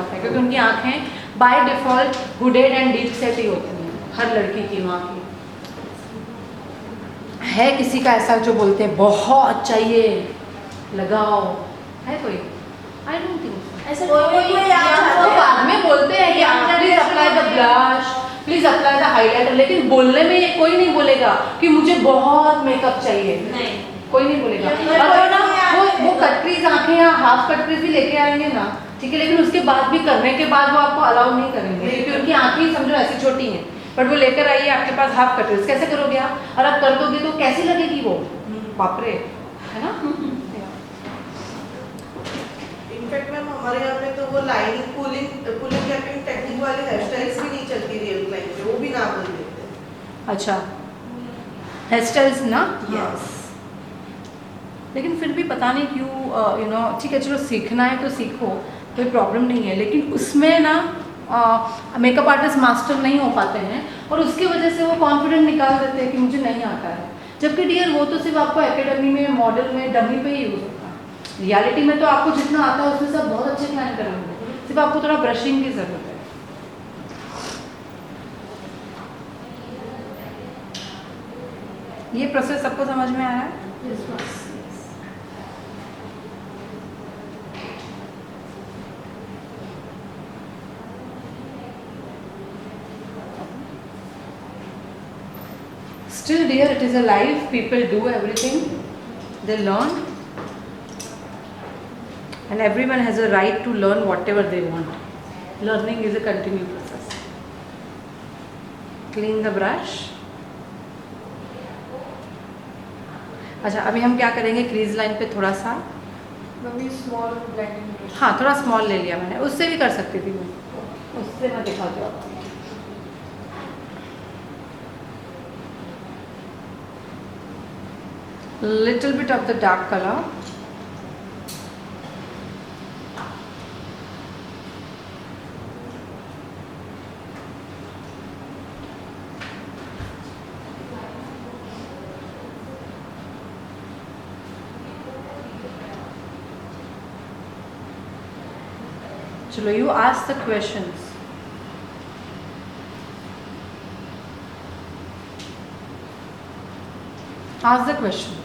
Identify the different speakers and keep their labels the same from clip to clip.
Speaker 1: जाते हैं, क्योंकि उनकी आँखें by default hooded and deep set ही होती हैं, हर लड़की की वहाँ की। है किसी का ऐसा जो बोलते हैं बहुत चाहिए लगाओ, है कोई? आई डोंट थिंक
Speaker 2: ऐसे कोई
Speaker 1: बाद में बोलते हैं कि please apply the blush, please apply the highlighter, लेकिन बोलने में ये कोई नहीं बोलेगा कि मुझे बहुत मेकअप चाहिए,
Speaker 2: नहीं,
Speaker 1: कोई नहीं बोलेगा। और ना वो कटरीज आंखें या हाफ कटरीज भी लेके आएंगे ना, ठीक है, लेकिन उसके बाद भी करने के बाद वो आपको अलाउ नहीं करेंगे, क्योंकि उनकी आंखें समझो ऐसी छोटी हैं, बट वो लेकर आइए आपके पास हाफ कटरीज, कैसे करोगे आप? और आप कर दोगे तो कैसी लगेगी वो, बाप रे, है ना?
Speaker 3: इनफैक्ट मैम हमारे यहाँ पे तो वो लाइनिंग पुलिंग कैपिंग टेक्निक वाली हेयर स्टाइल्स भी नहीं चलती रियल लाइन पे, वो भी ना बोल देते हैं।
Speaker 1: अच्छा, हेयर स्टाइल्स ना,
Speaker 3: यस।
Speaker 1: लेकिन फिर भी पता नहीं क्यों यू नो, ठीक है चलो सीखना है तो सीखो, कोई प्रॉब्लम नहीं है, लेकिन उसमें ना मेकअप आर्टिस्ट मास्टर नहीं हो पाते हैं और उसकी वजह से वो कॉन्फिडेंट निकाल देते हैं कि मुझे नहीं आता है, जबकि डियर वो तो सिर्फ आपको एकेडमी में, मॉडल में, डमी पे ही यूज होता है। रियलिटी में तो आपको जितना आता है उसमें सब बहुत अच्छे क्लाइंट करेंगे, सिर्फ आपको थोड़ा ब्रशिंग की ज़रूरत है। ये प्रोसेस सबको समझ में आया है? Still dear, it is a life, people do everything, they learn, and everyone has a right to learn whatever they want. Learning is a continuous process. Clean the brush. अच्छा, अभी हम क्या करेंगे, क्रीज लाइन पे थोड़ा सा,
Speaker 2: small blending,
Speaker 1: हाँ थोड़ा स्मॉल ले लिया मैंने, उससे भी कर सकती थी मैं, उससे मैं दिखाती हूँ आपको। Little bit of the dark color. Chalo, you ask the questions. Ask the question.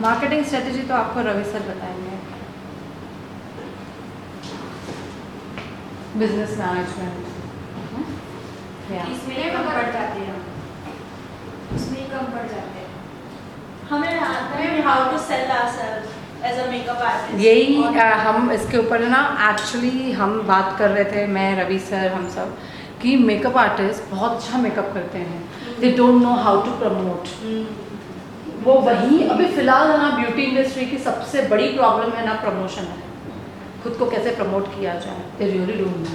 Speaker 1: Marketing strategy तो आपको रवि सर बताएंगे। बिजनेस मैनेजमेंट
Speaker 2: इसमें कम पड़ जाते हैं, उसमें कम पड़ जाते हैं। हमें आता है how to sell ourselves as a makeup artist.
Speaker 1: यही हम इसके ऊपर ना एक्चुअली हम बात कर रहे थे, मैं, रवि सर, हम सब, कि मेकअप आर्टिस्ट बहुत अच्छा मेकअप करते हैं, they don't know how to promote. वो वही अभी फिलहाल ना ब्यूटी इंडस्ट्री की सबसे बड़ी प्रॉब्लम है ना प्रमोशन है, खुद को कैसे प्रमोट किया जाए, दे रियली डोंट नो,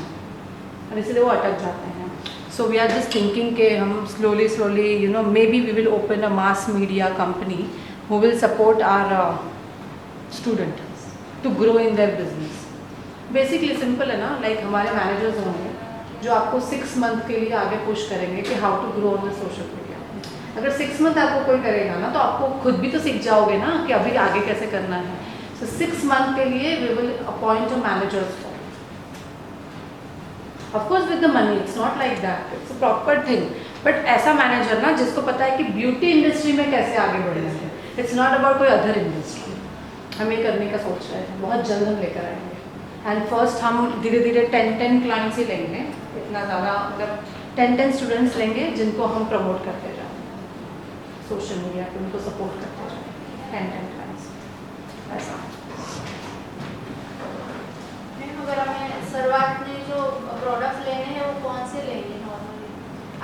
Speaker 1: और इसलिए वो अटक जाते हैं। So we are just thinking के हम slowly you know maybe we will open a mass media company who will support our student to grow in their business. Basically simple है ना, लाइक हमारे मैनेजर्स होंगे जो आपको 6 month के लिए आगे पुश करेंगे कि how to grow on the social media. अगर 6 मंथ आपको कोई करेगा ना तो आपको खुद भी तो सीख जाओगे ना कि अभी आगे कैसे करना है। सो 6 मंथ के लिए we will appoint a managers for, of course with the money, it's not like that, it's a proper thing, but ऐसा मैनेजर ना जिसको पता है कि ब्यूटी इंडस्ट्री में कैसे आगे बढ़ना है, इट्स नॉट अबाउट कोई अदर इंडस्ट्री। हम ये करने का सोच रहे हैं, बहुत जल्द हम लेकर आएंगे, एंड फर्स्ट हम धीरे धीरे 10 क्लाइंट्स ही लेंगे, इतना ज़्यादा मतलब 10 स्टूडेंट्स लेंगे जिनको हम प्रमोट करते जाएंगे सोशल मीडिया पे, उनको सपोर्ट करते जाएंगे 10 क्लाइंट्स ऐसा।
Speaker 2: अगर हमें शुरुआत में जो प्रोडक्ट लेने हैं वो कौन से लेंगे नॉर्मली?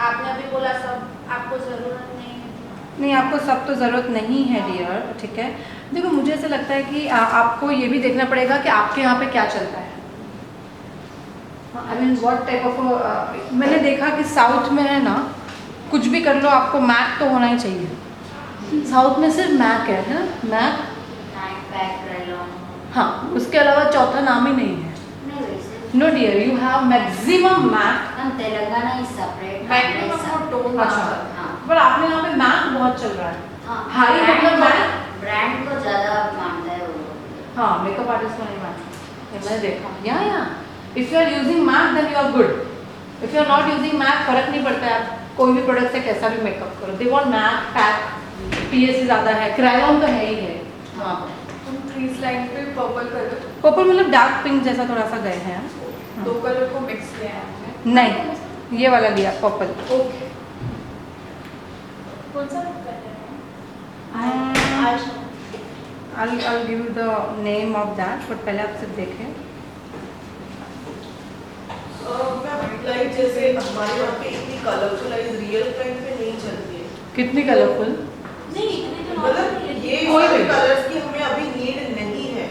Speaker 2: आपने अभी बोला सब आपको ज़रूरत नहीं है।
Speaker 1: नहीं, आपको सब तो ज़रूरत नहीं है डियर, ठीक है। देखो मुझे ऐसा लगता है कि आपको ये भी देखना पड़ेगा कि आपके यहाँ पे क्या चलता है, I mean what type of, मैंने देखा कि साउथ में है ना, कुछ भी कर लो आपको मैक तो होना ही चाहिए। साउथ में सिर्फ मैक है ना, मैक, हाँ, उसके अलावा चौथा नाम ही नहीं है। No dear, you have maximum Mac,
Speaker 4: Telangana is separate,
Speaker 2: maximum for tone.
Speaker 1: अच्छा, पर आपने यहाँ पे मैक बहुत चल रहा है, हाई मतलब मैक
Speaker 4: ब्रांड को ज़्यादा मानता है वो।
Speaker 1: हाँ मेकअप आर्टिस्ट को नहीं मानते, मैंने देखा यहाँ if you are using Mac then you are good, if you are not using Mac फर्क नहीं पड़ता है, आप कोई भी प्रोडक्ट से कैसा भी मेकअप करो, they want Mac pack, PSC ज़्यादा है, क्रायॉन तो है ही है वहाँ पर।
Speaker 5: तुम क्रीज लाइन पे पर्पल कलर,
Speaker 1: पर्पल मतलब डार्क पिंक जैसा थोड़ा सा गए हैं।
Speaker 5: दो कलर को मिक्स किया है आपने?
Speaker 1: नहीं ये वाला लिया पर्पल।
Speaker 5: ओके।
Speaker 2: कौन सा कर रहे
Speaker 1: Hmm.
Speaker 2: हैं?
Speaker 1: I'll give you the name of that, but पहले आप सिर्फ देखें।
Speaker 3: लाइट जैसे हमारे यहाँ पे इतनी कलरफुलाइज रियल क्लाइंट पे नहीं चलती है,
Speaker 1: कितनी कलरफुल,
Speaker 2: नहीं इतने तो
Speaker 3: मतलब ये
Speaker 1: कोई
Speaker 3: सारे
Speaker 1: भी।
Speaker 3: कलर्स की हमें अभी नीड नहीं है,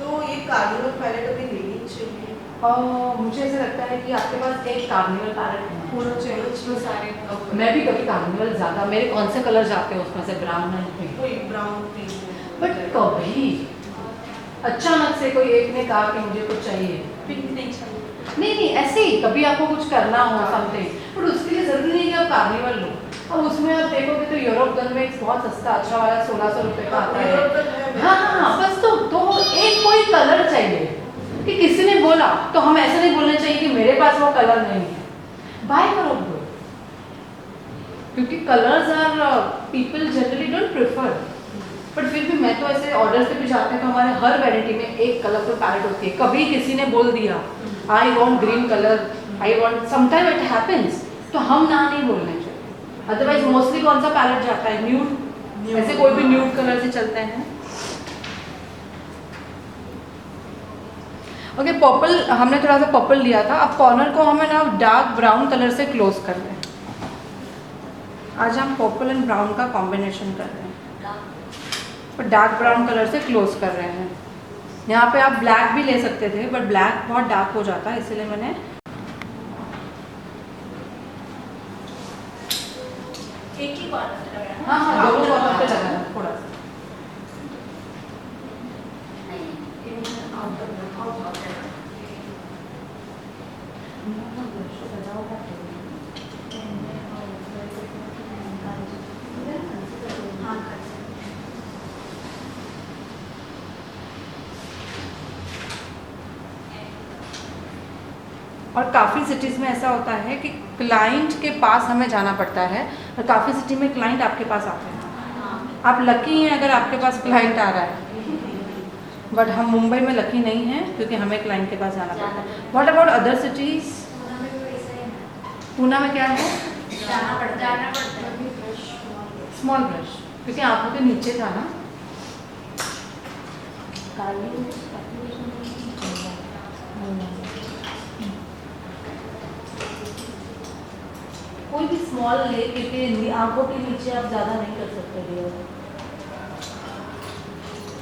Speaker 3: तो ये कार्निवल पैलेट अभी लेनी चाहिए।
Speaker 1: और मुझे ऐसा लगता है कि आपके पास एक कार्निवल पैलेट है।
Speaker 5: पूरा चेंज तो सारे
Speaker 1: मैं भी कभी कार्निवल ज़्यादा, मेरे कौन से कलर जाते हैं उसमें से ब्राउन एंड पिंक,
Speaker 3: कोई ब्राउन पिंक,
Speaker 1: बट कभी अचानक से कोई एक ने कहा कि मुझे कुछ चाहिए,
Speaker 2: पिंक नहीं चाहिए।
Speaker 1: नहीं ऐसे ही कभी आपको कुछ करना हो समथिंग, बट उसके लिए ज़रूरी नहीं कि आप कार्निवल लो। अब उसमें आप देखोगे तो यूरोप गन में एक बहुत सस्ता अच्छा वाला 1600 रुपये का आता है। हाँ बस तो एक कोई कलर चाहिए कि किसी ने बोला, तो हम ऐसे नहीं बोलना चाहिए कि मेरे पास वो कलर नहीं है, बाय करो दो, क्योंकि colours are people generally don't prefer, but फिर भी मैं तो ऐसे ऑर्डर से भी जाते हैं तो हमारे हर वैरायटी में एक कलरफुल पैलेट होती है। कभी किसी ने बोल दिया I want green colour, I want, sometime it happens, तो हम ना नहीं बोलने चाहिए। अदरवाइज मोस्टली कौन सा पैलेट जाता है, न्यूड, ऐसे कोई भी न्यूड कलर से चलते हैं। ओके पर्पल हमने थोड़ा सा पर्पल लिया था, अब कॉर्नर को हमें ना डार्क ब्राउन कलर से क्लोज कर रहे हैं। आज हम पर्पल एंड ब्राउन का कॉम्बिनेशन कर रहे हैं, और डार्क ब्राउन कलर से क्लोज कर रहे हैं। यहाँ पे आप ब्लैक भी ले सकते थे, बट ब्लैक बहुत डार्क हो जाता है, इसलिए मैंने
Speaker 2: एक ही कॉर्नर पे लगाया ना?
Speaker 1: हाँ दोनों कॉर्नर पे लगाया थोड़ा सा।
Speaker 2: हाँ कर
Speaker 1: और काफ़ी सिटीज़ में ऐसा होता है कि क्लाइंट के पास हमें जाना पड़ता है, और काफ़ी सिटी में क्लाइंट आपके पास आते हैं। आप लकी हैं अगर आपके पास क्लाइंट आ रहा है, बट हम मुंबई में लकी नहीं हैं क्योंकि हमें क्लाइंट के पास जाना पड़ता है। What about other cities? Poona में क्या है?
Speaker 2: जाना पड़ता है
Speaker 1: स्मॉल ब्रश, क्योंकि आंखों के नीचे था ना। कोई भी स्मॉल ले, क्योंकि आंखों के नीचे आप ज़्यादा नहीं कर सकते।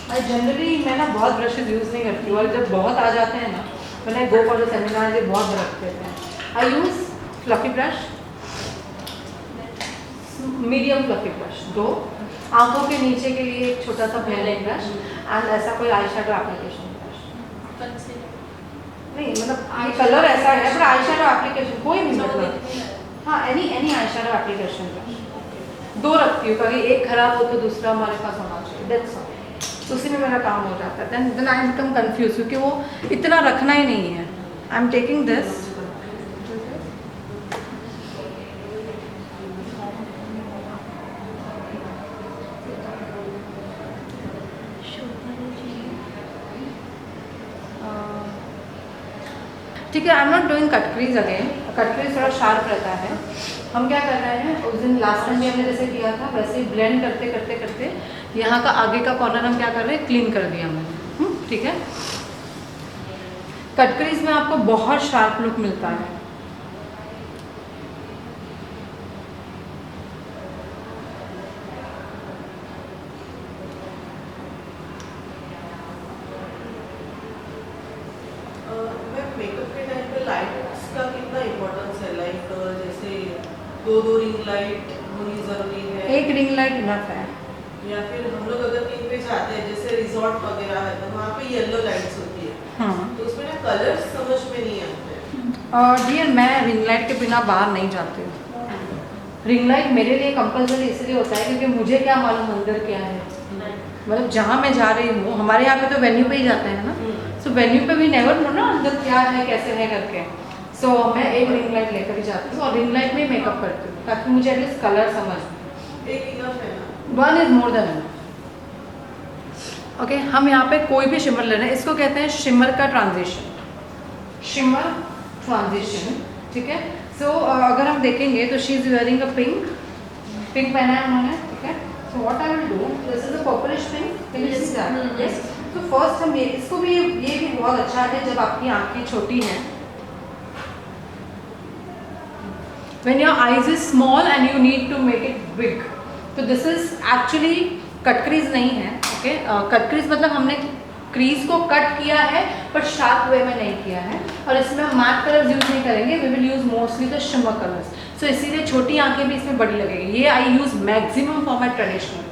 Speaker 1: मैं जनरली ना बहुत ब्रशेज यूज़ नहीं करती हूँ, और जब बहुत आ जाते हैं ना, मैंने गो फॉर द सेमिनार ये बहुत रख देते हैं। I use fluffy brush, medium fluffy brush, दो आंखों के नीचे के लिए एक छोटा सा ब्लेंडिंग ब्रश, एंड ऐसा कोई आई शेडो एप्लीकेशन ब्रश नहीं, मतलब आई कलर ऐसा है, पर आई शेडो एप्लीकेशन कोई भी, मतलब हाँ any eye shadow application brush दो रखती हूँ, ताकि एक खराब हो तो दूसरा हमारे पास होना चाहिए, दैट्स ऑल। तो उसी में मेरा काम हो जाता है। देन आई बिकम कंफ्यूज, क्योंकि वो इतना रखना ही नहीं है। आई एम टेकिंग दिस, ठीक है। I am not doing cut crease again, cut crease थोड़ा शार्प रहता है। हम क्या कर रहे हैं, उस दिन लास्ट टाइम भी हमने जैसे किया था वैसे ही ब्लेंड करते करते करते यहाँ का आगे का कॉर्नर हम क्या कर रहे हैं, क्लीन कर दिया हमने। ठीक है। कट क्रीज में आपको बहुत शार्प लुक मिलता है।
Speaker 3: मेकअप के टाइम पे लाइट्स का कितना इम्पोर्टेंस है? लाइक जैसे दो रिंग लाइट होनी जरूरी है,
Speaker 1: एक रिंग लाइट इनफ है।
Speaker 3: या फिर हम लोग अगर कहीं पे जाते हैं जैसे रिजॉर्ट वगैरह है तो वहाँ पे येलो लाइट्स होती है,
Speaker 1: हाँ,
Speaker 3: तो उसमें ना कलर्स समझ में नहीं आते।
Speaker 1: और डियर मैं रिंग लाइट के बिना बाहर नहीं जाती हूँ। रिंग लाइट मेरे लिए कंपलसरी इसलिए होता है क्योंकि मुझे क्या मालूम अंदर क्या है। मतलब जहाँ मैं जा रही हूँ, हमारे यहाँ पे तो वेन्यू पे ही जाते हैं ना, सो वेन्यू पे भी नेवर नो ना अंदर क्या है कैसे है करके। सो मैं एक रिंग लाइट लेकर ही जाती हूँ और रिंग लाइट में ही मेकअप करती हूँ ताकि मुझे एटलीस्ट कलर समझ में।
Speaker 3: एक इनफ है ना।
Speaker 1: One is more than enough. Okay, हम यहाँ पे कोई भी शिमर ले रहे हैं, इसको कहते हैं शिमर का ट्रांजिशन, शिमर ट्रांजिशन, ठीक है। सो अगर हम देखेंगे तो she is wearing a pink, pink पहना है उन्होंने, ठीक है। सो what I will do, this is a purplish pink, can you see that? Yes. तो फर्स्ट हम इसको भी, ये भी बहुत अच्छा है जब आपकी आंखें छोटी हैं, when your eyes is small and you need to make it big, तो this is actually cut crease नहीं है, ओके। कट क्रीज मतलब हमने क्रीज को कट किया है पर शार्प वे में नहीं किया है, और इसमें हम मैट कलर्स यूज नहीं करेंगे, we will use mostly the shimmer colours. So इसीलिए छोटी आंखें भी इसमें बड़ी लगेगी। ये I use maximum for my traditional,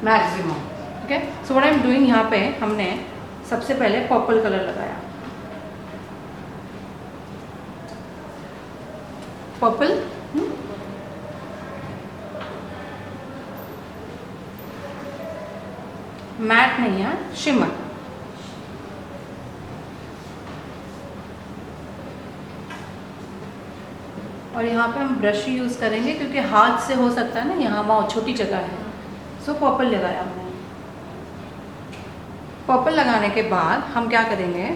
Speaker 1: maximum, okay. So what I am doing, यहाँ पे हमने सबसे पहले पर्पल कलर लगाया, पर्पल, मैट नहीं है, शिमर। और यहाँ पे हम ब्रश ही यूज़ करेंगे क्योंकि हाथ से हो सकता है ना, यहाँ वहाँ छोटी जगह है। सो पर्पल लगाया हमने। पर्पल लगाने के बाद हम क्या करेंगे,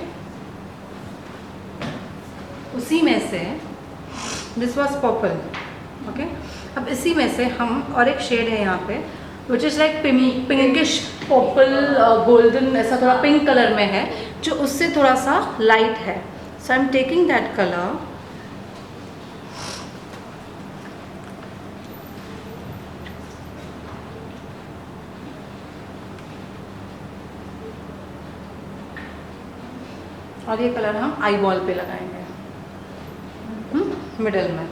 Speaker 1: उसी में से, दिस वॉज पर्पल, ओके। अब इसी में से हम, और एक शेड है यहाँ पे which is like pinkish purple golden, ऐसा थोड़ा पिंक कलर में है जो उससे थोड़ा सा लाइट है। So I am taking that colour, और ये कलर हम आई बॉल पे लगाएंगे मिडल में।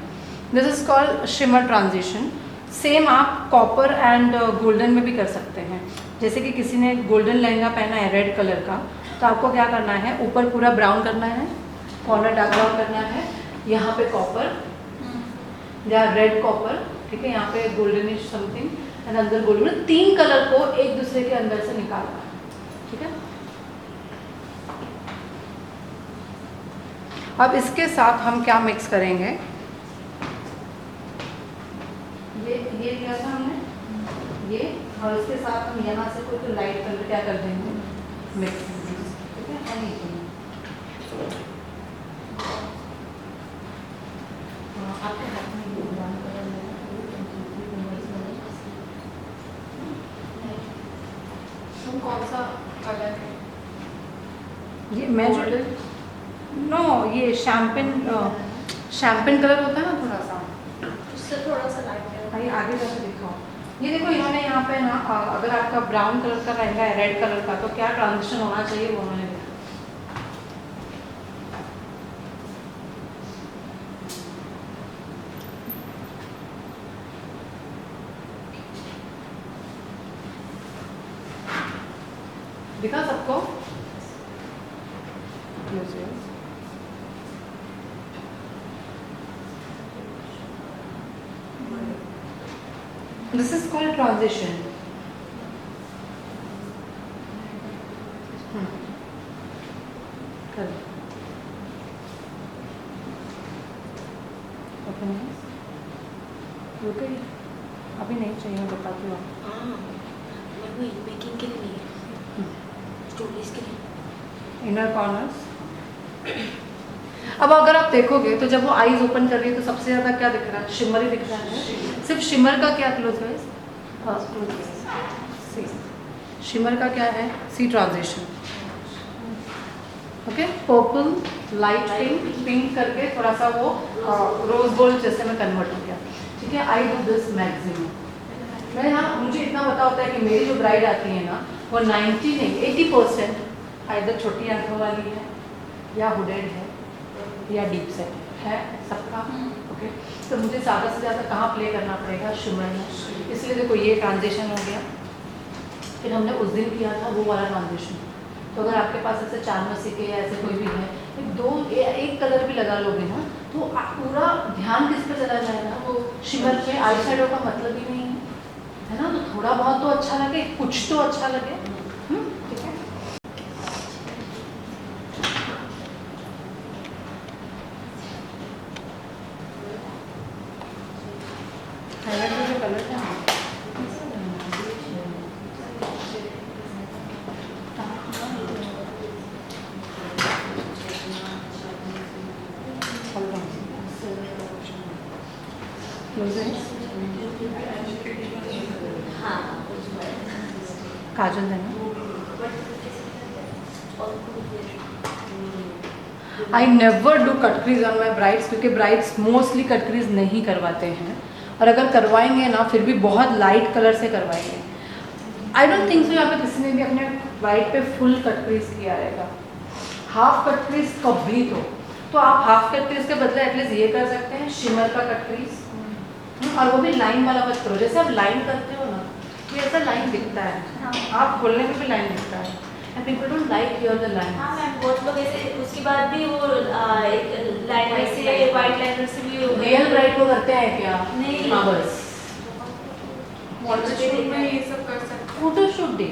Speaker 1: This is called shimmer transition. Same आप कॉपर एंड गोल्डन में भी कर सकते हैं। जैसे कि किसी ने गोल्डन लहंगा पहना है रेड कलर का, तो आपको क्या करना है, ऊपर पूरा ब्राउन करना है, कॉर्नर डार्क ब्राउन करना है, यहाँ पे कॉपर या रेड कॉपर, ठीक है, यहाँ पे गोल्डनिश समथिंग एंड अंदर गोल्डन, 3 कलर को एक दूसरे के अंदर से निकालना है, ठीक है। अब इसके साथ हम क्या मिक्स करेंगे, ये लिया था हमने ये, और इसके साथ हम यहाँ से कोई तो लाइट कलर क्या कर देंगे, मिक्स, ठीक है। आपके हाथ में ये ब्राउन कलर
Speaker 5: तुम कौन सा कलर है?
Speaker 1: ये मैं जो, नो ये शैम्पेन कलर होता है ना थोड़ा सा,
Speaker 2: उससे थोड़ा सा लाइट है।
Speaker 1: आइए आगे जाके दिखाओ। ये देखो इन्होंने यहाँ पे ना, अगर आपका ब्राउन कलर का लहंगा है रेड कलर का, तो क्या ट्रांजिशन होना चाहिए वो उन्होंने देखा। दिखा सबको? This is called transition. कर ओपन है, रुके अभी नहीं चाहिए, मैं बताती हूँ।
Speaker 4: मैं वही मेकिंग के लिए, स्टोरीज के लिए।
Speaker 1: Inner corners. अब अगर आप देखोगे तो जब वो आईज ओपन कर रही है तो सबसे ज़्यादा क्या दिख रहा है, शिमर ही दिख रहा है। सिर्फ शिमर का क्या क्लोज है, सी, शिमर का क्या है, see transition, okay. Purple light pink, pink करके थोड़ा सा वो रोज गोल्ड जैसे में कन्वर्ट हो गया, ठीक है। I do this maximum. मैं यहाँ, मुझे इतना पता होता है कि मेरी जो ब्राइड आती है ना, वो 90 नहीं 80% आइदर छोटी आंखों वाली है या हुडेड है या डीप सेट है सबका, ओके। तो मुझे ज़्यादा से ज़्यादा कहाँ प्ले करना पड़ेगा, शिमर में। इसलिए देखो ये ट्रांजिशन हो गया, फिर हमने उस दिन किया था वो वाला ट्रांजिशन। तो अगर आपके पास ऐसे 4 मसी के या ऐसे कोई भी है, एक कलर भी लगा लोगे ना, तो पूरा ध्यान किस पे चला जाएगा, वो शिमर पे। आई शेडो का मतलब ही नहीं है, है ना, तो थोड़ा बहुत तो अच्छा लगे, कुछ तो अच्छा लगे। ठीक है। हाईलाइट का जो कलर था
Speaker 4: हाँ
Speaker 1: काजल देना। I never do cut crease on my brides, क्योंकि ब्राइड्स मोस्टली कटक्रीज नहीं करवाते हैं, और अगर करवाएंगे ना फिर भी बहुत लाइट कलर से करवाएंगे। आई डोंट थिंक सो यहाँ पे किसी ने भी अपने ब्राइड पे फुल कटक्रीज किया रहेगा। हाफ कटक्रीज कभी तो आप हाफ कटक्रीज के बदले एटलीस्ट ये कर सकते हैं, शिमर का कटक्रीज, और वो भी लाइन वाला मत करो। जैसे आप लाइन करते हो ना, ये ऐसा लाइन दिखता है, आप खोलने में भी लाइन दिखता है, and people don't like here the line.
Speaker 4: हाँ मैम, बहुत लोग ऐसे उसके बाद भी वो एक लाइनर से वाइट लाइनर से भी
Speaker 1: रियल ब्राइड को करते हैं क्या?
Speaker 4: नहीं।
Speaker 1: हाँ बस
Speaker 5: मॉडल शूट में ये सब कर सकते हैं।
Speaker 1: Photo shoot day,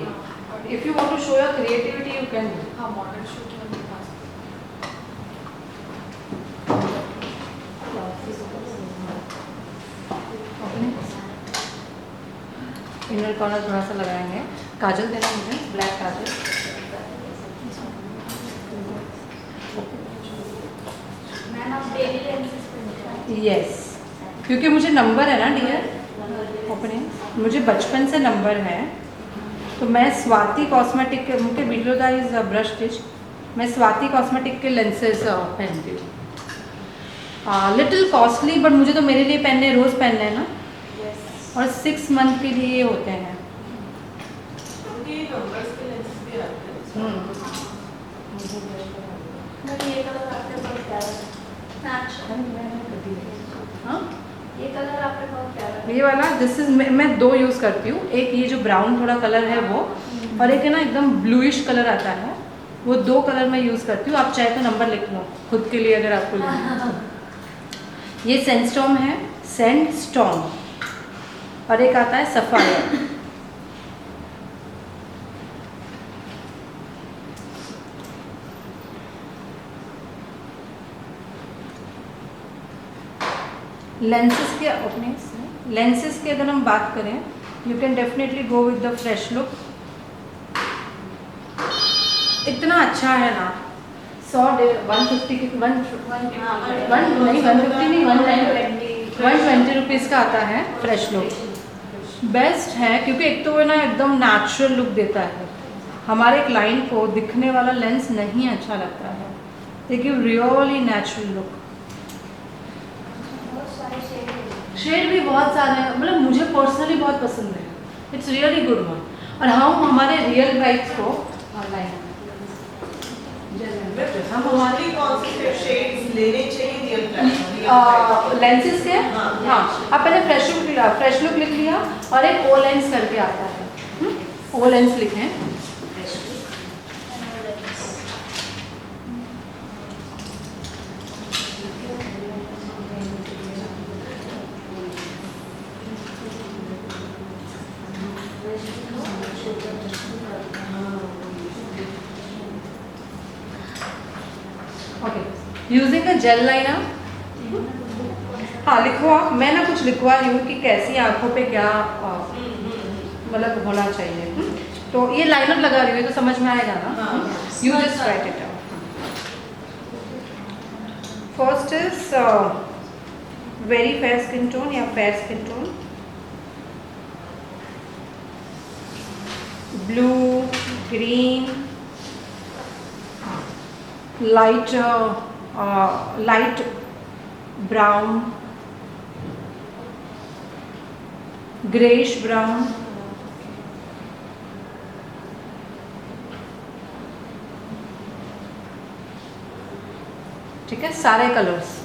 Speaker 1: if you want to show your creativity you can do.
Speaker 5: हाँ मॉडल शूट में दिखा सकते
Speaker 1: इनर कॉर्नर थोड़ा सा लगाएंगे। काजल देना मुझे, ब्लैक काजल।
Speaker 2: मैम आप डेली लेंसेज पहनते
Speaker 1: यस, क्योंकि मुझे नंबर है ना डियर, ओपनिंग मुझे बचपन से नंबर है, तो मैं स्वाति कॉस्मेटिक के, मुझे वीडियो इज ब्रश स्टिच, मैं स्वाति कॉस्मेटिक के लेंसेज पहनती हूँ। लिटिल कॉस्टली, बट मुझे तो मेरे लिए पहनने, रोज़ पहनने हैं ना, और 6 मंथ के लिए ये होते हैं।
Speaker 3: ये नंबर्स के लेंसेज भी आते हैं।
Speaker 2: हैं। ये कलर आपने बहुत प्यारा है। अच्छा
Speaker 1: हाँ,
Speaker 2: ये कलर आपने बहुत प्यारा है।
Speaker 1: ये वाला दिस इज, मैं 2 यूज़ करती हूँ। एक ये जो ब्राउन थोड़ा कलर है वो, और एक है ना एकदम ब्लूइश कलर आता है, वो 2 कलर मैं यूज़ करती हूँ। आप चाहे तो नंबर लिख लो खुद के लिए अगर आपको लेना है। ये सेंडस्टॉर्म है, सेंडस्टॉर्म, और एक आता है सफायर। लेंसेज के ओपनिंग्स, लेंसेज की अगर हम बात करें, you can definitely go with the fresh look. इतना अच्छा है ना, 150 की 120 रुपीज़ का आता है फ्रेश लुक। बेस्ट है, क्योंकि एक तो वो ना एकदम नेचुरल लुक देता है। हमारे क्लाइंट को दिखने वाला लेंस नहीं अच्छा लगता है, लेकिन रियली नेचुरल लुक।
Speaker 2: बहुत सारे शेड हैं।
Speaker 1: शेड भी बहुत सारे हैं, मतलब मुझे पर्सनली बहुत पसंद है, इट्स रियली गुड वन। और हम हमारे रियल ब्राइड्स को ऑनलाइन हम हमारी
Speaker 3: कौन से शेड्स लेने चाहिए रियल ब्राइड?
Speaker 1: लेंसेज के,
Speaker 3: हाँ।
Speaker 1: हाँ, आप पहले फ्रेश लुक लिख लिया, और एक ओ लेंस करके आता है, ओ लेंस लिखें। Okay, using a jail liner. हाँ लिखो आप, मैं ना कुछ लिखवा रही हूँ कि कैसी आंखों पे क्या मतलब होना चाहिए। तो ये लाइनर लगा रही हूँ तो समझ में आएगा ना। You just write it out. First is very fair skin tone या fair skin tone, blue, green, light brown, greyish brown, ठीक है, सारे कलर्स।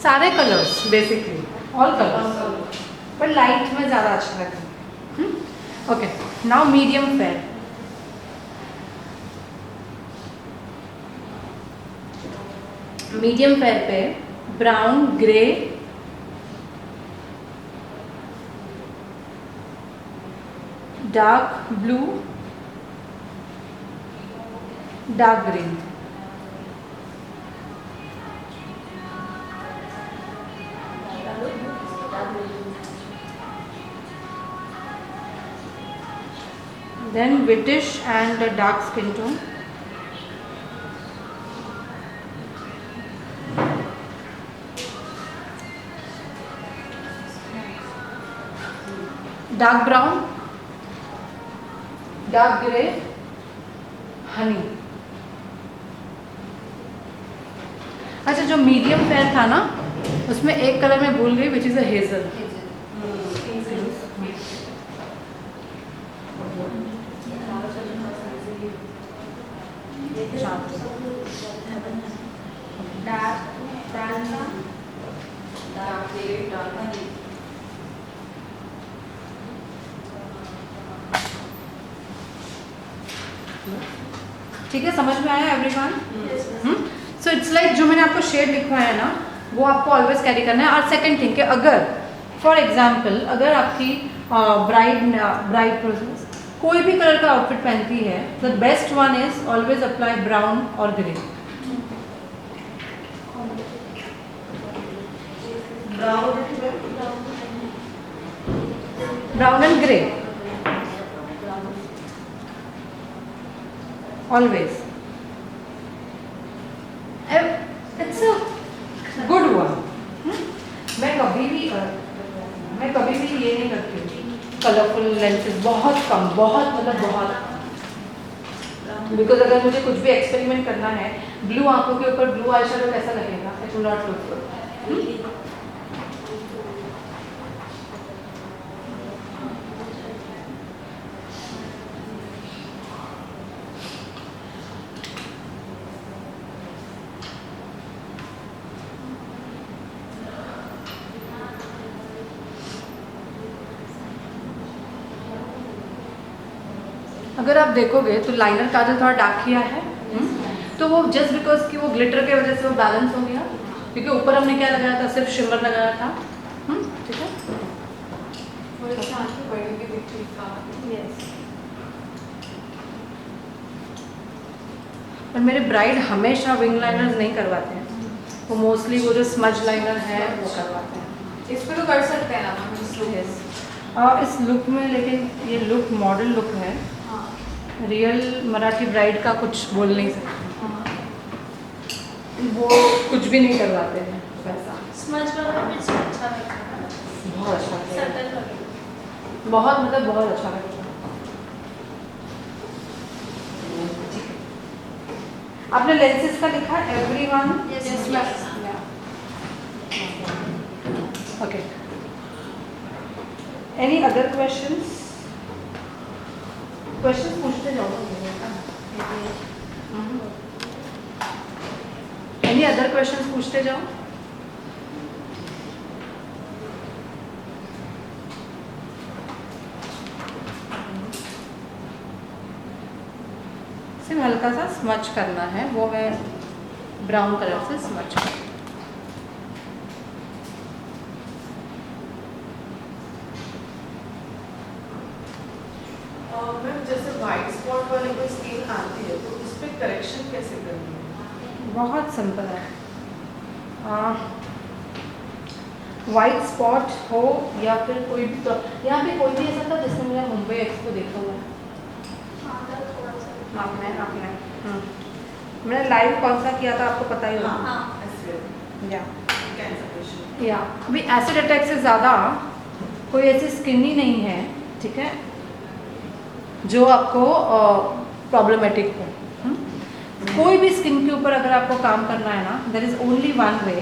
Speaker 1: सारे colours basically, all colours, but light में ज़्यादा अच्छा लगता है। Okay, now medium fair. Medium fair पे brown, grey, dark blue, dark green. Then whitish and a dark skin tone. Dark brown, dark grey, honey. अच्छा, जो medium fair था ना, उसमें एक कलर मैं भूल गई, विच इज़ अ हेजल। ठीक है, समझ में आया एवरीवन? सो इट्स लाइक जो मैंने आपको शेड लिखवाया है ना, वो आपको ऑलवेज कैरी करना है। और सेकंड थिंग कि अगर फॉर एग्जांपल अगर आपकी ब्राइड प्रोसेस कोई भी कलर का आउटफिट पहनती है, the best one is always apply brown और grey. Brown and grey always. It's a good one. मैं कभी भी ये नहीं करती हूँ कलरफुल लेंसेज, बहुत कम, बहुत मतलब बहुत। बिकॉज अगर मुझे कुछ भी एक्सपेरिमेंट करना है, ब्लू आंखों के ऊपर ब्लू आई शेडो कैसा लगेगा? It will not look good. अगर आप देखोगे तो लाइनर काजल थोड़ा डार्क किया है, तो वो जस्ट बिकॉज कि वो ग्लिटर के वजह से वो बैलेंस हो गया, क्योंकि ऊपर हमने क्या लगाया था? सिर्फ शिमर लगाया था। ठीक है, और मेरे ब्राइड हमेशा विंग लाइनर्स नहीं करवाते हैं, वो मोस्टली वो जो स्मज लाइनर है वो करवाते हैं।
Speaker 5: इस पे तो कर सकते हैं ना हम इस look में।
Speaker 1: इस लुक में, लेकिन ये लुक मॉडल लुक है,
Speaker 5: हाँ।
Speaker 1: रियल मराठी ब्राइड का कुछ बोल नहीं सकते, वो कुछ भी नहीं करवाते हैं वैसा।
Speaker 2: स्मज वाला भी अच्छा लगता है,
Speaker 1: बहुत अच्छा लगेगा,
Speaker 2: सटल लगेगा।
Speaker 1: बहुत मतलब बहुत अच्छा लगेगा। आपने लेंसेज का लिखा everyone?
Speaker 2: Yes, yes.
Speaker 1: Okay, any other questions? Questions पूछते जाओ। एनी अदर क्वेश्चंस पूछते जाओ। सिर्फ हल्का सा स्मच करना है, वो मैं ब्राउन कलर से स्मच कर।
Speaker 3: मैम जैसे वाइट स्पॉट वाली कोई स्किन आती है तो उस पर करेक्शन कैसे करनी है?
Speaker 1: बहुत सिंपल है। वाइट स्पॉट हो या फिर कोई भी, तो यहाँ पे कोई भी ऐसा था जिसने मुझे मुंबई एक्सपो देखा हुआ है? आपने मैंने लाइव कौन सा किया था आपको पता ही होगा। या या अभी एसिड अटैक से ज़्यादा कोई ऐसी स्किन ही नहीं है, ठीक है, जो आपको प्रॉब्लमेटिक हो। कोई भी स्किन के ऊपर अगर आपको काम करना है ना, there is only one way,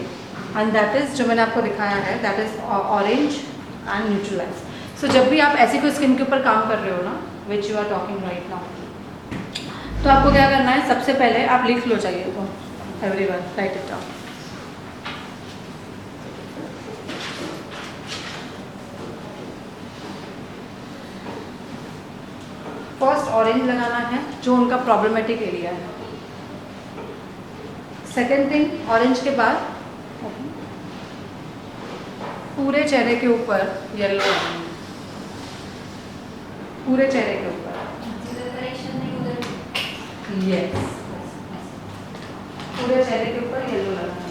Speaker 1: and that is जो मैंने आपको दिखाया है, that is orange and neutralise. So जब भी आप ऐसी कोई स्किन के ऊपर काम कर रहे हो ना, which you are talking right now, तो आपको क्या करना है? सबसे पहले आप लिख लो, चाहिए तो everyone right it down. First orange लगाना है, जो उनका प्रॉब्लमेटिक एरिया है। सेकेंड थिंग, ऑरेंज के बाद पूरे चेहरे के ऊपर येलो, पूरे चेहरे के ऊपर।
Speaker 2: जिधर करेक्शन नहीं उधर
Speaker 1: यस, पूरे चेहरे के ऊपर येलो लगाना।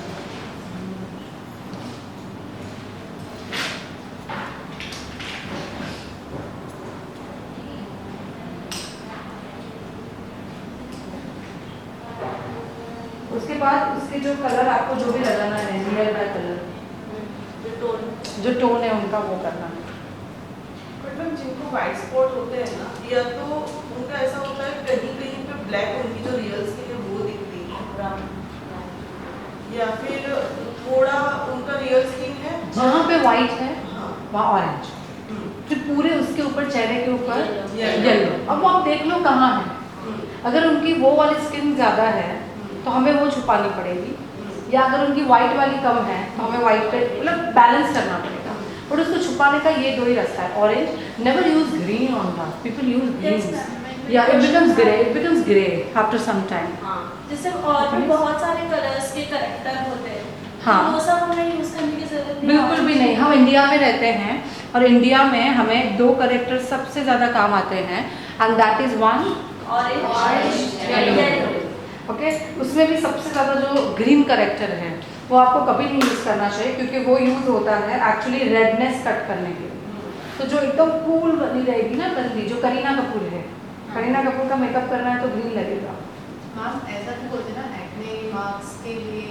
Speaker 1: उसके बाद उसके जो कलर आपको जो भी लगाना है, नियर बाय कलर, जो टोन है उनका वो करना।
Speaker 3: मतलब जिनको व्हाइट स्पॉट होते हैं ना, या तो उनका ऐसा होता है कहीं कहीं पे ब्लैक उनकी जो रियल स्किन है वो दिखती है, या फिर थोड़ा उनका रियल स्किन है
Speaker 1: जहाँ पे व्हाइट है
Speaker 3: हाँ
Speaker 1: वहाँ ऑरेंज, फिर पूरे उसके ऊपर चेहरे के ऊपर
Speaker 3: Yellow.
Speaker 1: येलो। अब वो आप देख लो कहाँ है। अगर उनकी वो वाली स्किन ज़्यादा है तो हमें वो छुपानी पड़ेगी, या अगर उनकी वाइट वाली कम है तो हमें वाइट पे मतलब बैलेंस करना पड़ेगा। और उसको छुपाने का ये दो ही रास्ता है। Orange, never use green on that, people use green, या it becomes grey after some time.
Speaker 4: जैसे और भी बहुत सारे कलर्स के करेक्टर होते हैं,
Speaker 1: हाँ।
Speaker 4: तो वो सब हमें यूज करने की जरूरत नहीं।
Speaker 1: बिल्कुल भी नहीं। हम इंडिया में रहते हैं और इंडिया में हमें दो करेक्टर सबसे ज़्यादा काम आते हैं, and that is one
Speaker 4: orange,
Speaker 1: yellow. Okay, उसमें भी सबसे ज़्यादा जो ग्रीन करेक्टर है वो आपको कभी नहीं यूज़ करना चाहिए, क्योंकि वो यूज़ होता है एक्चुअली रेडनेस कट करने के लिए। तो जो एकदम कूल बनी रहेगी ना बंदी, जो करीना कपूर है, करीना कपूर का मेकअप करना है तो ग्रीन लगेगा।
Speaker 5: मैम ऐसा भी बोलते हैं ना एक्ने मार्क्स के लिए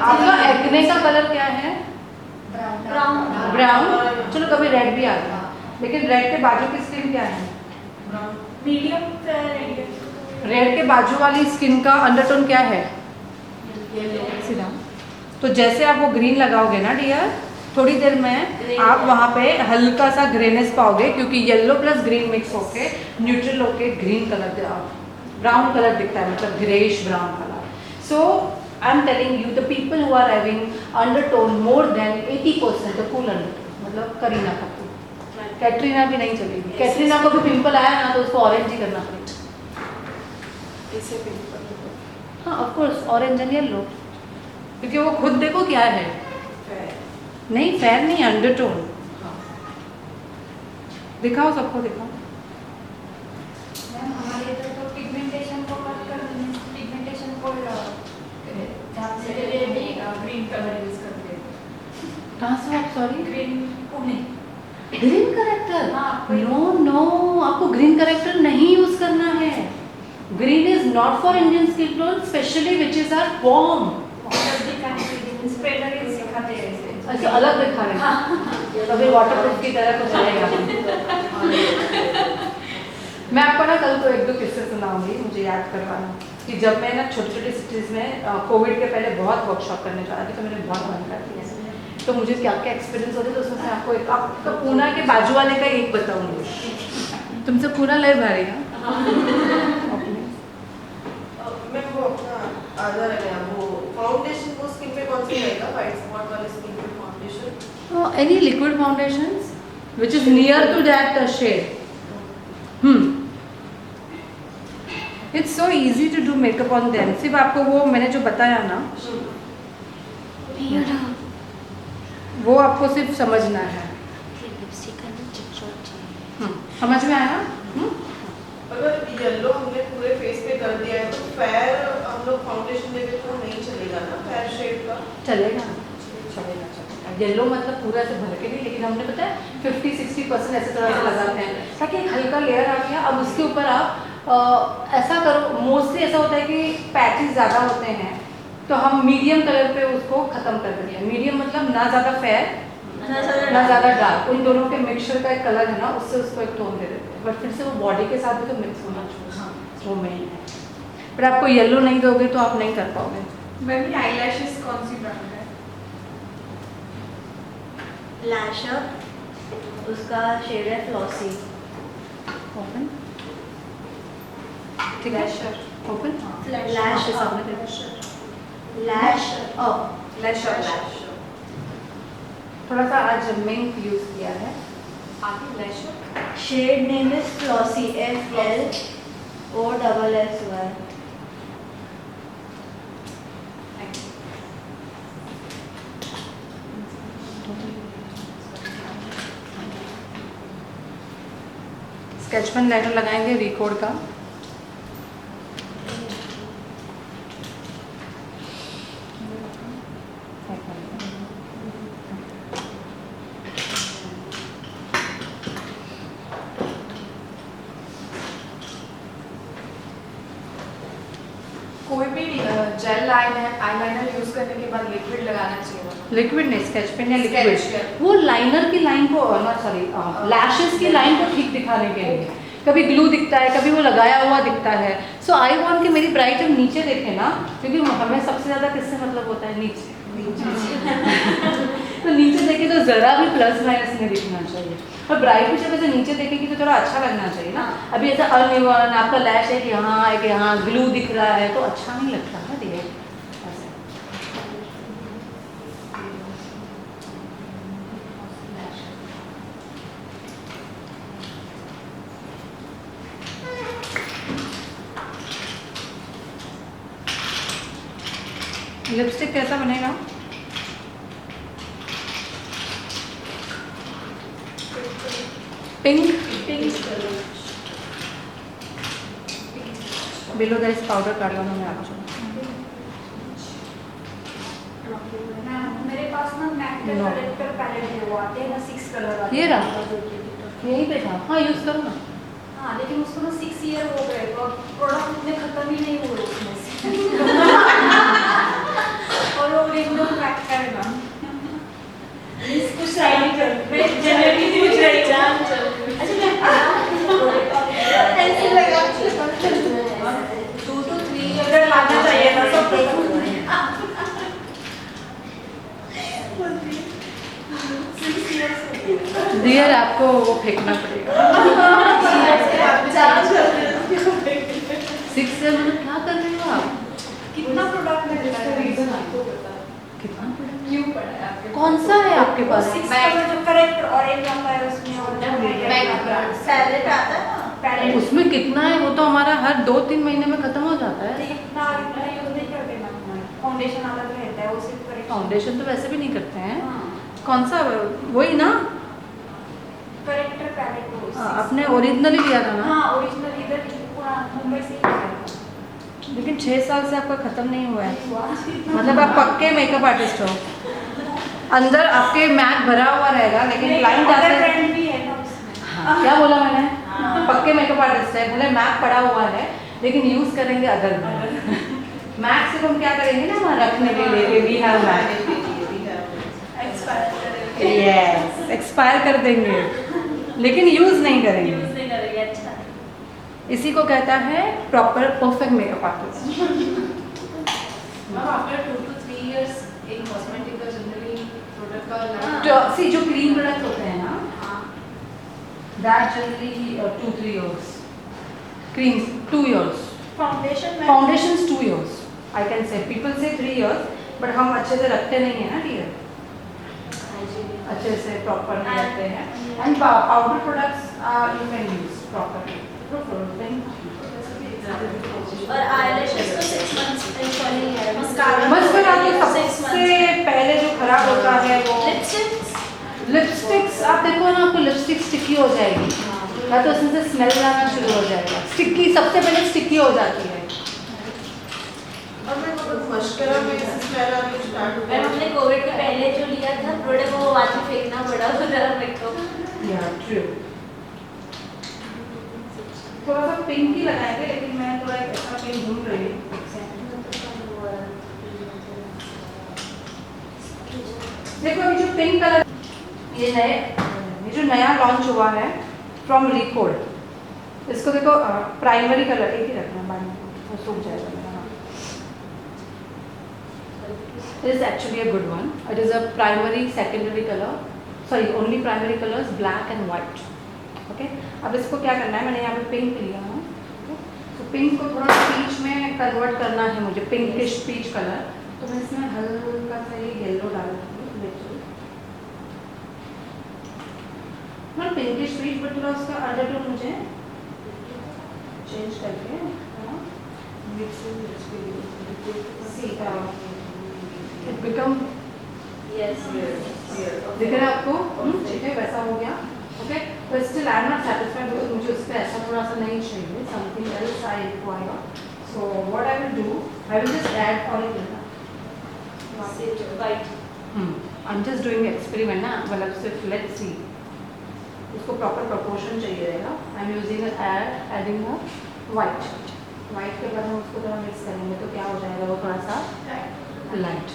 Speaker 1: आपका एक्ने का कलर क्या है?
Speaker 4: ब्राउन।
Speaker 1: ब्राउन। चलो कभी रेड भी आ गया, लेकिन रेड के बाजू की स्किन क्या है?
Speaker 4: मीडियम फेयर है।
Speaker 1: रेड के बाजू वाली स्किन का अंडरटोन क्या है? सीधा। तो जैसे आप वो ग्रीन लगाओगे ना डियर, थोड़ी देर में आप वहाँ पे हल्का सा ग्रेनेस पाओगे, क्योंकि येलो प्लस ग्रीन मिक्स होके न्यूट्रल होके ग्रीन कलर ब्राउन कलर दिखता है, मतलब greyish brown colour. So I am telling you, the people who are having undertone more than 80% the cool undertone, मतलब करीना कपूर। कैटरीना भी नहीं चलेगी। कैटरीना को भी पिंपल आया ना तो उसको ऑरेंज ही करना पड़ेगा।
Speaker 3: इसे पिंपल
Speaker 1: हाँ of course, orange and yellow, क्योंकि वो खुद देखो क्या है, नहीं फेयर नहीं, अंडरटोन। दिखाओ सबको, दिखाओ।
Speaker 2: मैम हमारे इधर तो पिगमेंटेशन को कट कर देंगे, पिगमेंटेशन को जहाँ से
Speaker 5: ग्रीन कलर यूज करते हैं।
Speaker 1: कहाँ से आप? Sorry,
Speaker 5: green Pune.
Speaker 1: Green corrector?
Speaker 2: हाँ,
Speaker 1: नो नो, आपको ग्रीन करेक्टर नहीं यूज करना है। Green is not for Indian skin tone, specially which is are warm.
Speaker 2: Spreader सिखाते हैं ऐसे।
Speaker 1: अच्छा, अलग दिखा रहे हैं, अभी वाटरप्रूफ की तरह कुछ चलेगा। मैं आपको ना कल को एक दो किस्से सुनाऊंगी, मुझे याद करवाना, कि जब मैं ना छोटी छोटी सिटीज़ में कोविड के पहले बहुत वर्कशॉप करने जा रही थी, तो मेरे बहुत मन करती है, तो मुझे क्या क्या एक्सपीरियंस होते, तो उसमें से आपको एक आपका पूना के बाजू वाले का एक बताऊंगी। तुमसे पूना ले भारी है।
Speaker 3: मैं वो अपना आधा रह गया, वो फाउंडेशन वो स्किन पे कौन सी रहेगा, व्हाइट स्पॉट वाले स्किन पे foundation?
Speaker 1: Any liquid foundations which is near to that shade. It's so easy to do makeup on them. सिर्फ आपको वो मैंने जो बताया ना, वो आपको सिर्फ समझना है। समझ में आया?
Speaker 3: अगर येलो हमने पूरे फेस पे कर दिया है तो फेयर हम लोग फाउंडेशन देंगे तो नहीं चलेगा ना, फेयर शेड का?
Speaker 1: चलेगा, चलेगा, चलेगा। येलो मतलब पूरा से भर के नहीं, लेकिन हमने पता है 50-60% ऐसे तरह से लगाते हैं, ताकि एक हल्का लेयर आ गया। अब उसके ऊपर आप ऐसा करो, मोस्टली ऐसा होता है कि पैचेस ज़्यादा होते हैं, तो हम मीडियम कलर पे उसको ख़त्म कर देते हैं। मीडियम मतलब ना ज़्यादा फेयर ना ज़्यादा डार्क, उन दोनों के मिक्सचर का एक कलर है ना, उससे उसको एक टोन दे देते हैं। बट फिर से वो बॉडी के साथ भी तो मिक्स होना चाहिए, वो मेन है। पर आपको येलो नहीं दोगे तो आप नहीं कर पाओगे।
Speaker 5: मैम ये आईलैशेस कौन सी ब्रांड है?
Speaker 4: लैश अप, उसका शेड है फ्लॉसी।
Speaker 1: ओपन, ठीक है, ओपन।
Speaker 4: लैश
Speaker 1: के सामने
Speaker 4: अप,
Speaker 1: देखो।
Speaker 4: लैश अप,
Speaker 5: लैश
Speaker 1: थोड़ा सा आज मिंक यूज़ किया है।
Speaker 5: आगे lash
Speaker 4: shade name is flossy, FLOSSY।
Speaker 1: Sketch pen liner लगाएंगे रिकॉर्ड का।
Speaker 5: कोई भी जेल आईलाइनर यूज करने के बाद लिक्विड लगाना चाहिए।
Speaker 1: लिक्विड नहीं, स्केच पेन या
Speaker 5: Sketch
Speaker 1: लिक्विड,
Speaker 5: pen।
Speaker 1: वो लाइनर की लाइन को सॉरी लैशेस की लाइन को ठीक दिखाने के लिए। कभी ग्लू दिखता है, कभी वो लगाया हुआ दिखता है। सो आई वांट कि मेरी ब्राइड जब नीचे देखे ना, क्योंकि हमें सबसे ज़्यादा किससे मतलब होता है, नीचे। तो नीचे देखे तो ज़रा भी प्लस माइनस नहीं दिखना चाहिए। और ब्राइड भी जब ऐसे नीचे देखेगी तो थोड़ा अच्छा लगना चाहिए ना। अभी ऐसा अनइवन आपका लैश एक यहाँ ग्लू दिख रहा है तो अच्छा नहीं लगता ना डियर। ऐसे लिपस्टिक कैसा बनेगा? पिंक बिलो दैट पाउडर कर लो मैं आपको।
Speaker 4: मेरे पास ना मैक का
Speaker 1: No.
Speaker 4: करेक्टर पैलेट है, वो आते हैं ना 6 कलर आते
Speaker 1: ये
Speaker 4: हैं।
Speaker 1: रहा? यहीं पे था। हाँ यूज़ करो ना।
Speaker 4: हाँ, लेकिन उसको ना 6 ईयर हो गए और प्रोडक्ट इतने खत्म ही नहीं हुए उसमें से। और वो ओरिजिनल मैक का है ना। इसको शाइनी कर मैं जनरली पूछ रही हूँ। अच्छा मैं
Speaker 3: ऐसे लगा
Speaker 4: 2 to 3 ईयर लाना चाहिए था सब।
Speaker 1: डियर आपको वो फेंकना पड़ेगा। 6 से मतलब क्या कर रहे हो आप?
Speaker 4: कितना प्रोडक्ट में
Speaker 5: इसका रीजन आपको पता है
Speaker 1: कितना product?
Speaker 5: क्यों पड़ा है आपके
Speaker 1: कौन सा है आपके पास?
Speaker 4: 6 कलर जो करेक्ट ऑरेंज आता है उसमें और
Speaker 5: Mac brand।
Speaker 3: पैलेट आता है ना,
Speaker 4: पैलेट
Speaker 1: उसमें कितना है? वो तो हमारा हर 2-3 महीने में खत्म हो जाता है।
Speaker 4: इतना यूज नहीं करते ना। फाउंडेशन अलग रहता है, वो सिर्फ करेक्ट
Speaker 1: फाउंडेशन तो वैसे भी नहीं करते हैं।
Speaker 4: हाँ,
Speaker 1: कौन सा? वही ना,
Speaker 4: करेक्टर पैलेट वो
Speaker 1: अपने ओरिजिनली लिया था ना।
Speaker 4: हाँ, ओरिजिनल इधर पूरा मुंबई से ही आया था।
Speaker 1: लेकिन 6 साल से आपका खत्म नहीं हुआ है।
Speaker 4: हुआ।
Speaker 1: मतलब आप पक्के मेकअप आर्टिस्ट हो। अंदर आपके मैक भरा हुआ रहेगा लेकिन क्लाइंट आते हैं।
Speaker 4: ब्रांड भी है ना उसमें।
Speaker 1: हाँ, क्या बोला मैंने? पक्के मेकअप आर्टिस्ट है, भले मैक पड़ा हुआ है लेकिन यूज करेंगे अदर ब्रांड। मैक से हम क्या करेंगे ना, वहाँ रखने के लिए वी हैव मैक।
Speaker 4: एक्सपायर करेंगे।
Speaker 1: यस, एक्सपायर कर देंगे लेकिन यूज नहीं करेंगे।
Speaker 4: यूज नहीं करेंगे। अच्छा,
Speaker 1: इसी को कहता है proper perfect makeup artist.
Speaker 5: Ma'am after 2 to 3 years एक कॉस्मेटिक का जनरली प्रोडक्ट का लाइफ
Speaker 1: तो सी जो क्रीम प्रोडक्ट होते हैं ना,
Speaker 5: हाँ
Speaker 1: that generally 2-3 years. Creams 2 years.
Speaker 4: Foundation में
Speaker 1: Foundations 2 years. I can say people say 3 years, but हम अच्छे से रखते नहीं हैं ना डियर, अच्छे से प्रॉपर नहीं रखते हैं। And powder products you can use properly.
Speaker 4: और आईलैशेस तो 6 मंथ्स इंस्टॉलिंग है। मस्कारा
Speaker 1: मस्कारा तो सबसे पहले जो खराब होता है वो
Speaker 4: लिपस्टिक्स।
Speaker 1: लिपस्टिक्स। आप देखो ना, आपको लिपस्टिक स्टिकी हो जाएगी या तो उसमें से स्मेल आना शुरू हो जाएगा। स्टिकी सबसे पहले स्टिकी हो जाती है।
Speaker 3: और मैं मतलब मस्करा में स्मेल आनी स्टार्ट हो
Speaker 4: मैम हमने कोविड के पहले जो लिया था प्रोडक्ट वो बाद में फेंकना पड़ा जरा मेकअप।
Speaker 1: या ट्रू। थोड़ा सा पिंक ही लगाएंगे लेकिन मैं थोड़ा एक ऐसा पिंक ढूंढ रही हूँ। देखो अभी जो पिंक कलर ये जो नया लॉन्च हुआ है फ्रॉम रिकॉर्ड, इसको देखो प्राइमरी कलर एक ही रखना, बाद में वो सूख जाएगा मेरा। It is actually a good one. It is a primary secondary color, sorry only primary colors black and white. Okay? अब इसको क्या करना है, मैंने यहाँ पे पिंक लिया है, तो पिंक को थोड़ा पीच में कन्वर्ट करना है मुझे, पिंकिश पीच कलर। तो मैं इसमें हल्का सा ये येलो डाल दूँगी, नॉट पिंकिश पीच बट थोड़ा उसका अंडरटोन मुझे चेंज करके it become
Speaker 4: यस
Speaker 1: दिख रहा है आपको? ठीक है, वैसा हो गया। ओके, तो still I am not satisfied because मुझे उस पर ऐसा थोड़ा सा नहीं चाहिए, something else I require. So what I will do, I will just add olive
Speaker 4: White.
Speaker 1: I am just doing experiment ना, मतलब सिर्फ लेट्स सी, उसको प्रॉपर प्रोपोर्शन चाहिए रहेगा। I am using adding white के बाद हम उसको थोड़ा मिक्स करेंगे तो क्या हो जाएगा, वो थोड़ा सा लाइट।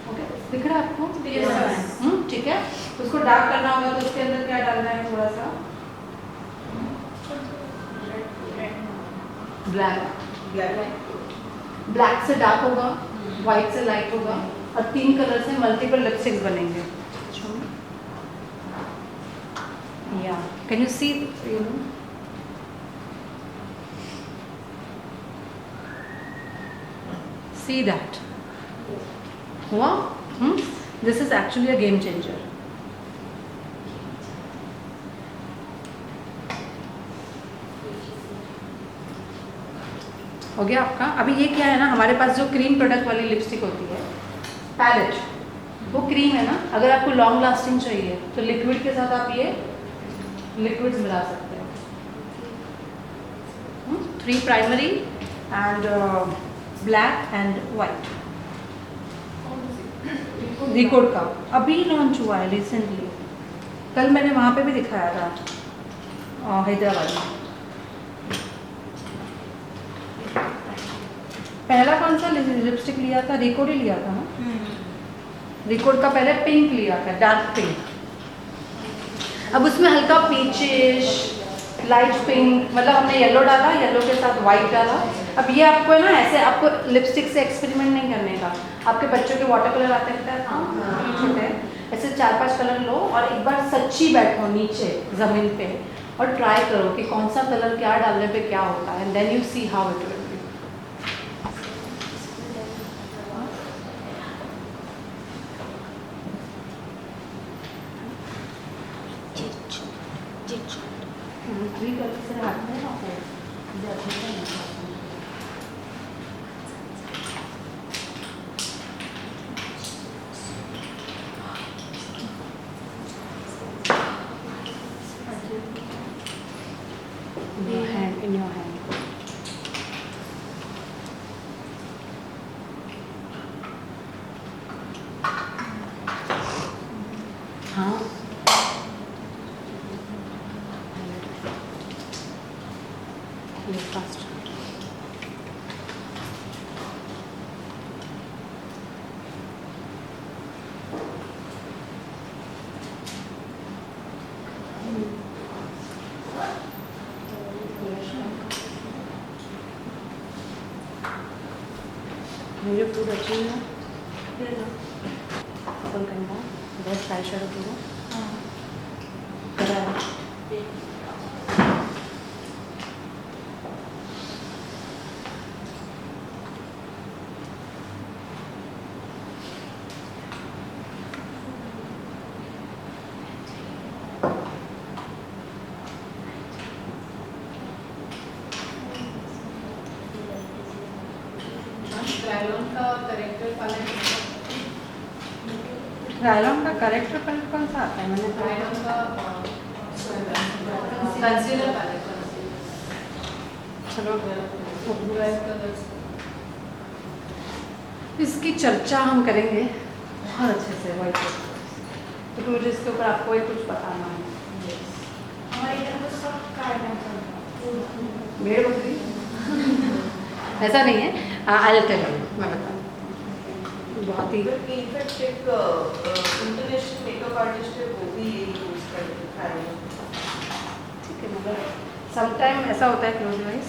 Speaker 1: ओके, दिख रहा है आपको?
Speaker 4: Yes.
Speaker 1: ठीक है, उसको डार्क करना होगा तो उसके अंदर क्या डालना है, थोड़ा सा ब्लैक से डार्क होगा, व्हाइट से लाइट होगा और 3 कलर से मल्टीपल लिपस्टिक्स बनेंगे। या can you see, you know, see that हुआ? This is actually a game changer. हो गया आपका। अभी ये क्या है ना, हमारे पास जो क्रीम प्रोडक्ट वाली लिपस्टिक होती है पैलेट, वो क्रीम है ना, अगर आपको लॉन्ग लास्टिंग चाहिए तो लिक्विड के साथ आप ये लिक्विड्स मिला सकते हो। 3 primary and black and white, record का अभी लॉन्च हुआ है रिसेंटली, कल मैंने वहाँ पे भी दिखाया था हैदराबाद में। पहला कौन सा लिपस्टिक लिया था, रिकॉर्ड ही लिया था ना, रिकॉर्ड का पहले पिंक लिया था, डार्क पिंक। अब उसमें हल्का पीचिश लाइट पिंक, मतलब हमने येलो डाला, येलो के साथ वाइट डाला। अब ये आपको है ना, ऐसे आपको लिपस्टिक से एक्सपेरिमेंट नहीं करने का। आपके बच्चों के वाटर कलर आते हैं छोटे, ऐसे 4-5 कलर लो और एक बार सच्ची बैठो नीचे ज़मीन पे और ट्राई करो कि कौन सा कलर क्या डालने पे क्या होता है, and then you see how it will be. In your hand. हाँ, फास्ट। मेरे फूड अच्छी है, अपन करना बहुत फ्राई शर्ट होगा करा है। रायलॉन का करेक्टर पैलेट कौन सा आता है? मैंने
Speaker 5: रायलॉन का कंसीलर पैलेट,
Speaker 1: चलो
Speaker 5: कलर्स।
Speaker 1: इसकी चर्चा हम करेंगे बहुत अच्छे से वाइट क्योंकि मुझे इसके ऊपर आपको ही कुछ बताना है।
Speaker 4: हमारे इधर तो सब कार्ड है।
Speaker 1: मेरे बकरी ऐसा नहीं है, आई टेल यू, मैं बताऊँ। बहुत ही
Speaker 3: इनफैक्ट एक इंटरनेशनल मेकअप आर्टिस्ट है, वो भी यही यूज करते हैं।
Speaker 1: ठीक है, मगर समटाइम ऐसा होता है क्लोज वाइज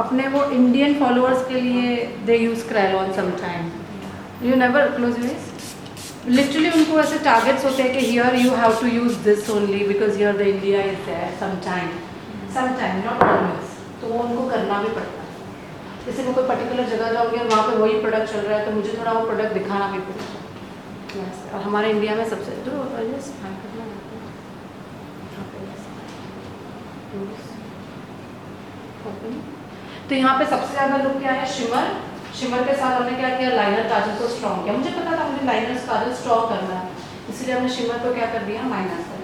Speaker 1: अपने वो इंडियन फॉलोअर्स के लिए they use Kryolan sometime, you never close wise literally उनको ऐसे टारगेट्स होते हैं कि here you have to use this only because here the India is there sometime not always, तो वो उनको करना भी पड़ता है। जैसे मैं कोई पर्टिकुलर जगह जाऊँगी और वहाँ पे वही प्रोडक्ट चल रहा है तो मुझे थोड़ा वो प्रोडक्ट दिखाना भी पड़ेगा। और हमारे इंडिया में सबसे जो तो यहाँ पे सबसे ज़्यादा लोग क्या है, शिमर शिमर के साथ हमने क्या किया, लाइनर काजल को स्ट्रॉन्ग किया। मुझे पता था मुझे लाइनर काजल स्ट्रॉन्ग करना है, इसलिए हमने शिमर को क्या कर दिया, माइनस कर दिया।